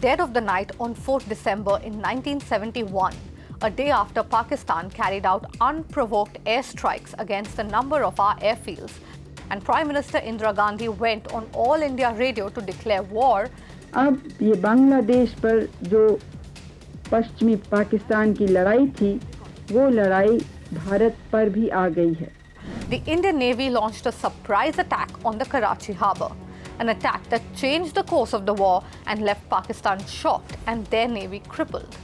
dead of the night on 4th December in 1971, a day after Pakistan carried out unprovoked airstrikes against a number of our airfields, and Prime Minister Indira Gandhi went on All India Radio to declare war. अब ये बांग्लादेश पर जो पश्चिमी पाकिस्तान की लड़ाई थी, वो लड़ाई भारत पर भी आ गई है. The Indian Navy launched a surprise attack on the Karachi harbour, an attack that changed the course of the war and left Pakistan shocked and their navy crippled.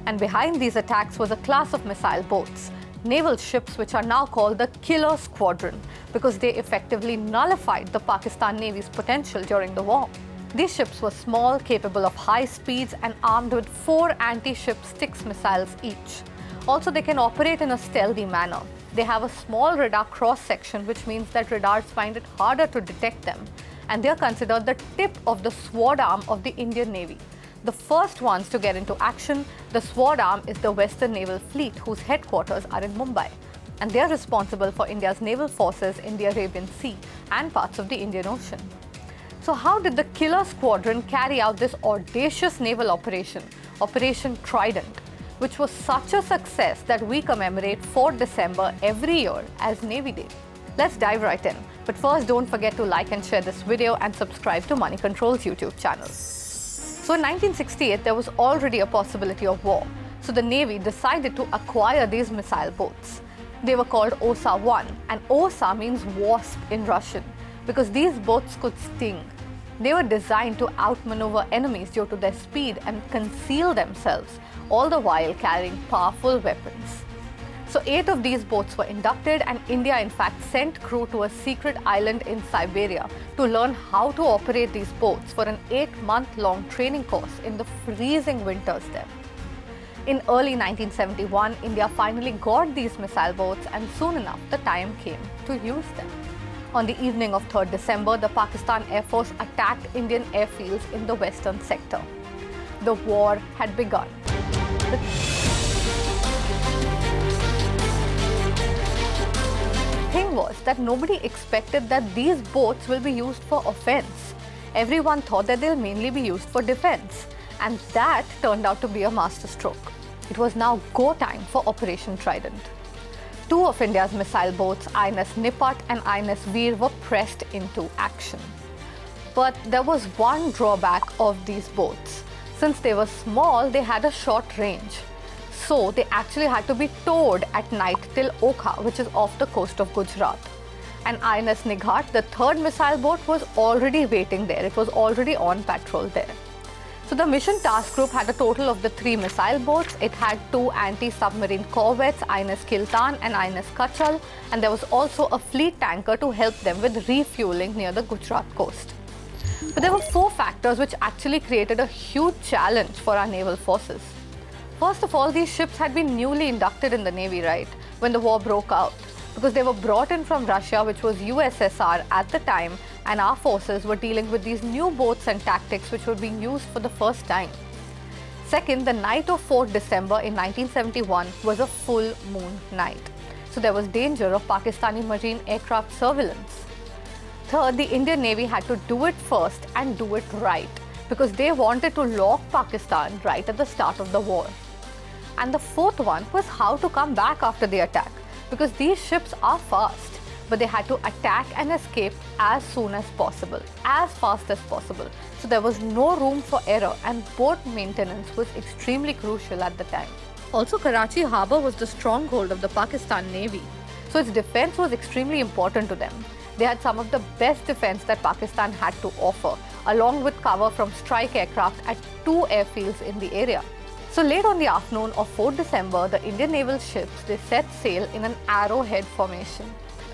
And behind these attacks was a class of missile boats, naval ships which are now called the Killer Squadron because they effectively nullified the Pakistan Navy's potential during the war. These ships were small, capable of high speeds and armed with 4 anti-ship Styx missiles each. Also, they can operate in a stealthy manner. They have a small radar cross-section, which means that radars find it harder to detect them, and they are considered the tip of the sword arm of the Indian Navy. The first ones to get into action, the sword arm is the Western Naval Fleet, whose headquarters are in Mumbai, and they are responsible for India's naval forces in the Arabian Sea and parts of the Indian Ocean. So how did the Killer Squadron carry out this audacious naval operation, Operation Trident, which was such a success that we commemorate 4th December every year as Navy Day? Let's dive right in. But first, don't forget to like and share this video and subscribe to Moneycontrol's YouTube channel. So in 1968, there was already a possibility of war. So the Navy decided to acquire these missile boats. They were called OSA-1, and OSA means wasp in Russian because these boats could sting. They were designed to outmaneuver enemies due to their speed and conceal themselves, all the while carrying powerful weapons. So 8 of these boats were inducted, and India in fact sent crew to a secret island in Siberia to learn how to operate these boats for an 8-month-long training course in the freezing winters there. In early 1971, India finally got these missile boats, and soon enough the time came to use them. On the evening of 3rd December, the Pakistan Air Force attacked Indian airfields in the western sector. The war had begun. The thing was that nobody expected that these boats will be used for offense. Everyone thought that they'll mainly be used for defense, and that turned out to be a masterstroke. It was now go time for Operation Trident. 2 of India's missile boats, INS Nipat and INS Veer, were pressed into action. But there was one drawback of these boats. Since they were small, they had a short range. So they actually had to be towed at night till Okha, which is off the coast of Gujarat. And INS Nighat, the 3rd missile boat, was already waiting there. It was already on patrol there. So the mission task group had a total of the 3 missile boats. It had 2 anti-submarine corvettes, INS Kiltan and INS Kachal, and there was also a fleet tanker to help them with refueling near the Gujarat coast. But there were 4 factors which actually created a huge challenge for our naval forces. First of all, these ships had been newly inducted in the Navy, right, when the war broke out, because they were brought in from Russia, which was USSR at the time, and our forces were dealing with these new boats and tactics which were being used for the first time. Second, the night of 4th December in 1971 was a full moon night, so there was danger of Pakistani marine aircraft surveillance. Third, the Indian Navy had to do it first and do it right, because they wanted to lock Pakistan right at the start of the war. And the fourth one was how to come back after the attack, because these ships are fast, but they had to attack and escape as soon as possible, as fast as possible. So there was no room for error, and port maintenance was extremely crucial at the time. Also, Karachi harbour was the stronghold of the Pakistan Navy, so its defense was extremely important to them. They had some of the best defense that Pakistan had to offer, along with cover from strike aircraft at 2 airfields in the area. So late on the afternoon of 4th December, the Indian naval ships, they set sail in an arrowhead formation.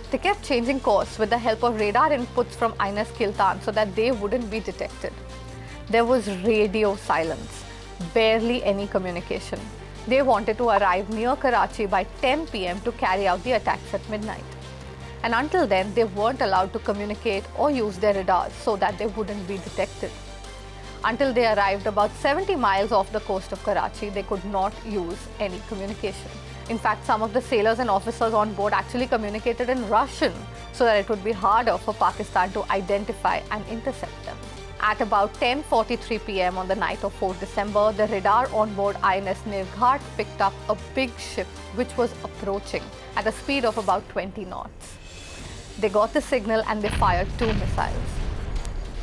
They kept changing course with the help of radar inputs from INS Kiltan so that they wouldn't be detected. There was radio silence, barely any communication. They wanted to arrive near Karachi by 10 p.m. to carry out the attacks at midnight. And until then, they weren't allowed to communicate or use their radars so that they wouldn't be detected. Until they arrived about 70 miles off the coast of Karachi, they could not use any communication. In fact, some of the sailors and officers on board actually communicated in Russian so that it would be harder for Pakistan to identify and intercept them. At about 10:43 p.m. on the night of 4th December, the radar on board INS Nirghat picked up a big ship which was approaching at a speed of about 20 knots. They got the signal and they fired 2 missiles.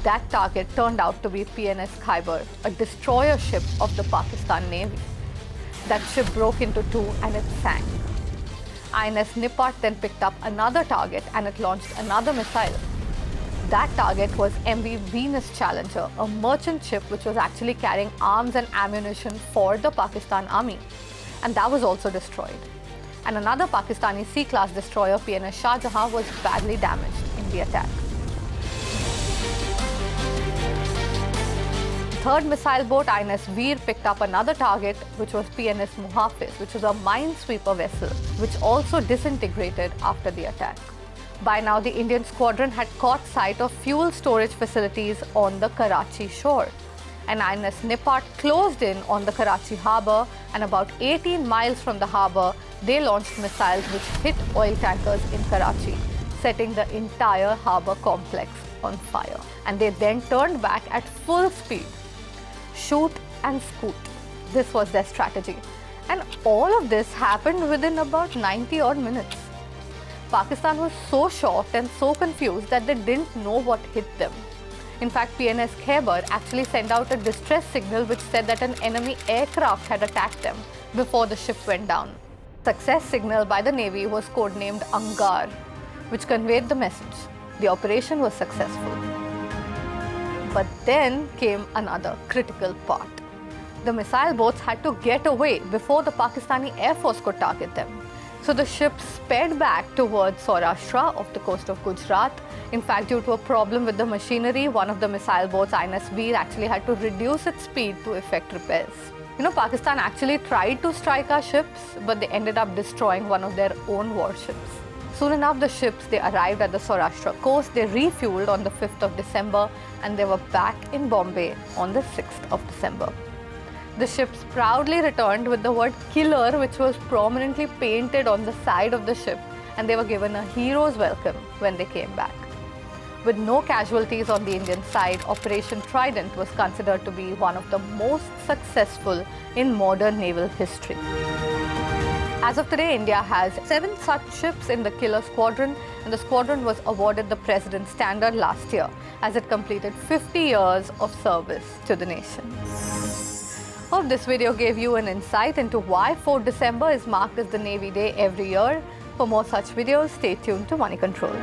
That target turned out to be PNS Khyber, a destroyer ship of the Pakistan Navy. That ship broke into 2 and it sank. INS Nipat then picked up another target and it launched another missile. That target was MV Venus Challenger, a merchant ship which was actually carrying arms and ammunition for the Pakistan Army. And that was also destroyed. And another Pakistani C-class destroyer, PNS Shah Jahan, was badly damaged in the attack. Third missile boat, INS Veer, picked up another target, which was PNS Muhafiz, which was a minesweeper vessel, which also disintegrated after the attack. By now, the Indian squadron had caught sight of fuel storage facilities on the Karachi shore. And INS Nipat closed in on the Karachi harbour, and about 18 miles from the harbour, they launched missiles which hit oil tankers in Karachi, setting the entire harbour complex on fire. And they then turned back at full speed. Shoot and scoot. This was their strategy. And all of this happened within about 90 odd minutes. Pakistan was so shocked and so confused that they didn't know what hit them. In fact, PNS Khyber actually sent out a distress signal which said that an enemy aircraft had attacked them before the ship went down. Success signal by the Navy was codenamed Angar, which conveyed the message. The operation was successful. But then came another critical part. The missile boats had to get away before the Pakistani Air Force could target them. So the ship sped back towards Saurashtra off the coast of Gujarat. In fact, due to a problem with the machinery, one of the missile boats, INS Veer, actually had to reduce its speed to effect repairs. Pakistan actually tried to strike our ships, but they ended up destroying one of their own warships. Soon enough, the ships, they arrived at the Saurashtra coast, they refueled on the 5th of December, and they were back in Bombay on the 6th of December. The ships proudly returned with the word killer, which was prominently painted on the side of the ship, and they were given a hero's welcome when they came back. With no casualties on the Indian side, Operation Trident was considered to be one of the most successful in modern naval history. As of today, India has 7 such ships in the killer squadron, and the squadron was awarded the President's Standard last year as it completed 50 years of service to the nation. Hope this video gave you an insight into why 4th December is marked as the Navy Day every year. For more such videos, stay tuned to Moneycontrol.